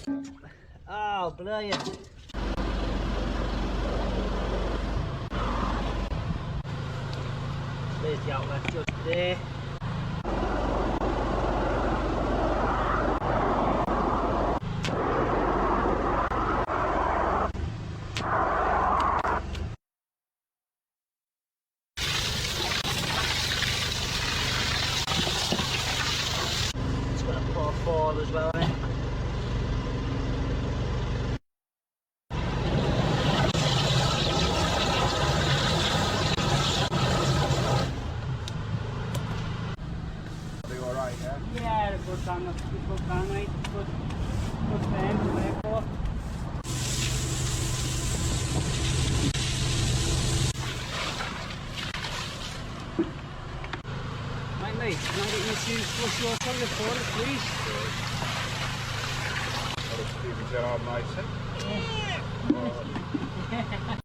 Oh, brilliant. There's the outlet just there. It's got a port forward as well, eh? Alright, yeah? Yeah, a good fan, that's a good fan, mate. Good fan to work for. Right, mate, can I get you to flush your toilet for us, please? That'll keep your job nice, eh? Yeah.